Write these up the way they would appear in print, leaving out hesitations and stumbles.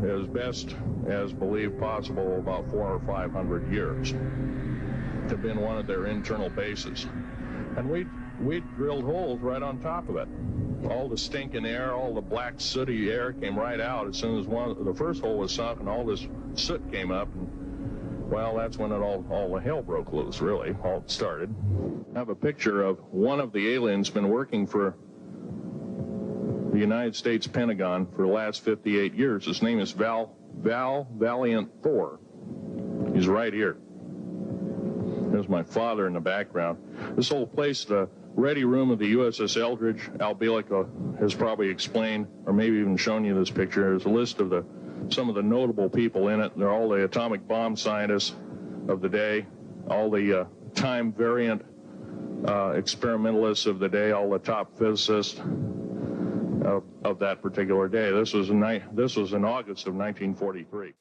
as best as believed possible, about 400 or 500 years, to been one of their internal bases. And we drilled holes right on top of it. All the stinking air, all the black sooty air came right out as soon as the first hole was sunk, and all this soot came up. And, well, that's when all the hell broke loose, really, all started. I have a picture of one of the aliens been working for the United States Pentagon for the last 58 years. His name is Val Valiant Thor. He's right here. There's my father in the background. This whole place, the ready room of the USS Eldridge, Al Bielek has probably explained, or maybe even shown you this picture. There's a list of some of the notable people in it. They're all the atomic bomb scientists of the day, all the time variant experimentalists of the day, all the top physicists of that particular day. This was in August of 1943.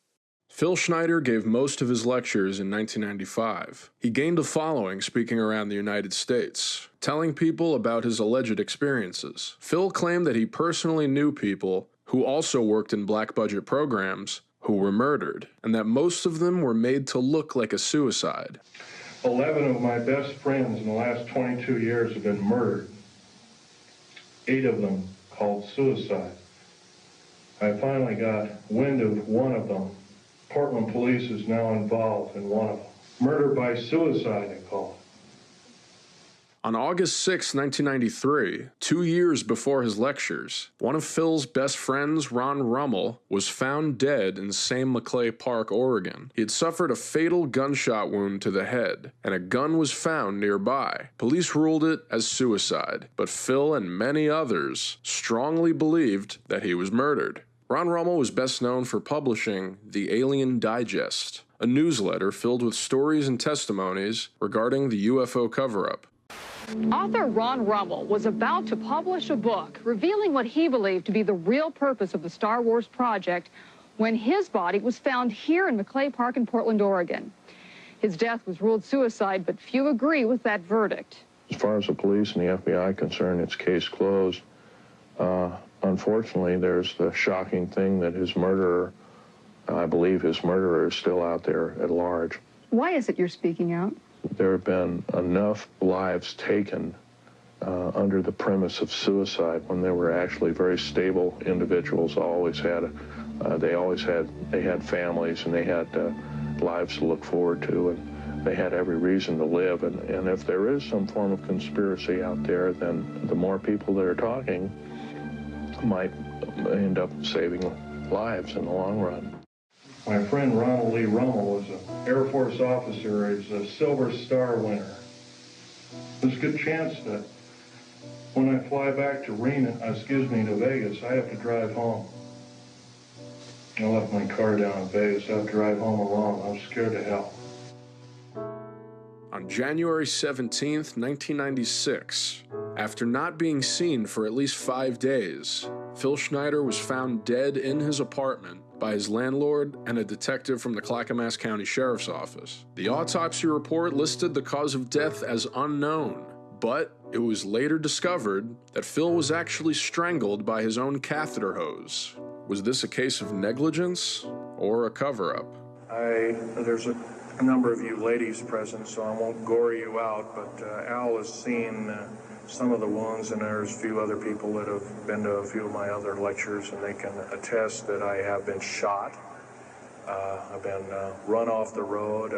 Phil Schneider gave most of his lectures in 1995. He gained a following speaking around the United States, telling people about his alleged experiences. Phil claimed that he personally knew people who also worked in black budget programs who were murdered, and that most of them were made to look like a suicide. 11 of my best friends in the last 22 years have been murdered. 8 of them called suicide. I finally got wind of one of them. Portland police is now involved in one of them. Murder by suicide, they call it. On August 6, 1993, 2 years before his lectures, one of Phil's best friends, Ron Rummel, was found dead in Sam McClay Park, Oregon. He had suffered a fatal gunshot wound to the head, and a gun was found nearby. Police ruled it as suicide, but Phil and many others strongly believed that he was murdered. Ron Rummel was best known for publishing the Alien Digest, a newsletter filled with stories and testimonies regarding the UFO cover-up. Author Ron Rummel was about to publish a book revealing what he believed to be the real purpose of the Star Wars project when his body was found here in McClay Park in Portland, Oregon. His death was ruled suicide, but few agree with that verdict. As far as the police and the FBI are concerned, it's case closed. Unfortunately, there's the shocking thing that his murderer, I believe his murderer, is still out there at large. Why is it you're speaking out? There have been enough lives taken under the premise of suicide when they were actually very stable individuals. They had families and they had lives to look forward to, and they had every reason to live. And if there is some form of conspiracy out there, then the more people that are talking might end up saving lives in the long run. My friend Ronald Lee Rummel was an Air Force officer. He's a Silver Star winner. There's a good chance that when I fly back to Vegas, I have to drive home. I left my car down in Vegas. I have to drive home alone. I'm scared to hell. On January 17, 1996, after not being seen for at least 5 days, Phil Schneider was found dead in his apartment by his landlord and a detective from the Clackamas County Sheriff's Office. The autopsy report listed the cause of death as unknown, but it was later discovered that Phil was actually strangled by his own catheter hose. Was this a case of negligence or a cover-up? There's a number of you ladies present, so I won't gore you out, but Al has seen some of the wounds, and there's a few other people that have been to a few of my other lectures, and they can attest that I have been shot. I've been run off the road.